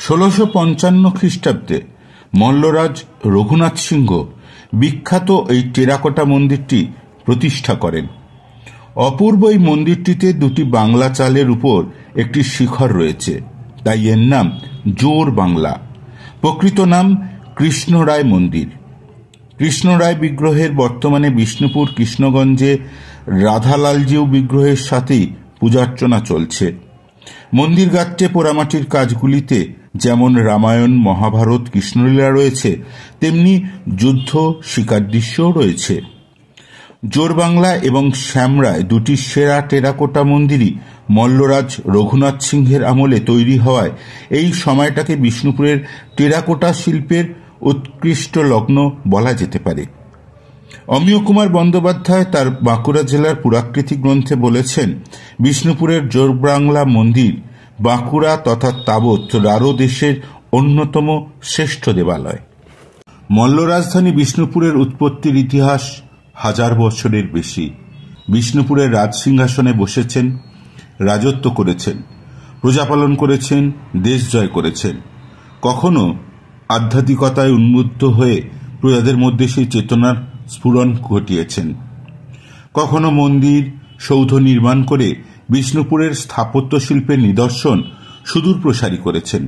1655 খ্রিস্টাব্দে মল্লরাজ রঘুনাথ সিংহ বিখ্যাত এই টেরাকোটা মন্দিরটি প্রতিষ্ঠা করেন। অপূর্ব এই মন্দিরটিতে দুটি বাংলা চালের উপর একটি শিখর রয়েছে, তাই এর নাম জোর বাংলা। প্রকৃত নাম কৃষ্ণরায় মন্দির। কৃষ্ণরায় বিগ্রহের বর্তমানে বিষ্ণুপুর কৃষ্ণগঞ্জে রাধালালজিউ বিগ্রহের সাথেই পূজার্চনা চলছে। মন্দির গাত্রে পোড়ামাটির কাজগুলিতে যেমন রামায়ণ, মহাভারত, কৃষ্ণলীলা রয়েছে, তেমনি যুদ্ধ, শিকার দৃশ্যও রয়েছে। জোরবাংলা এবং শ্যামরায় দুটি সেরা টেরাকোটা মন্দিরই মল্লরাজ রঘুনাথ সিংহের আমলে তৈরি হওয়ায় এই সময়টাকে বিষ্ণুপুরের টেরাকোটা শিল্পের উৎকৃষ্ট লগ্ন বলা যেতে পারে। অমিয় কুমার বন্দ্যোপাধ্যায় তার বাঁকুড়া জেলার পুরাকৃতি গ্রন্থে বলেছেন, বিষ্ণুপুরের জোরবাংলা মন্দির বাঁকুড়া তথা তাবৎ রারো দেশের অন্যতম শ্রেষ্ঠ দেবালয়। মল্ল রাজধানী বিষ্ণুপুরের উৎপত্তির ইতিহাস 1000 বছরের বেশি। বিষ্ণুপুরের রাজসিংহাসনে বসেছেন, রাজত্ব করেছেন, প্রজাপালন করেছেন, দেশ জয় করেছেন। কখনো আধ্যাত্মিকতায় উন্মুক্ত হয়ে প্রজাদের মধ্যে সেই চেতনার স্ফুরণ ঘটিয়েছেন, কখনো মন্দির সৌধ নির্মাণ করে বিষ্ণুপুরের স্থাপত্য শিল্পের নিদর্শন সুদূর প্রসারী করেছেন।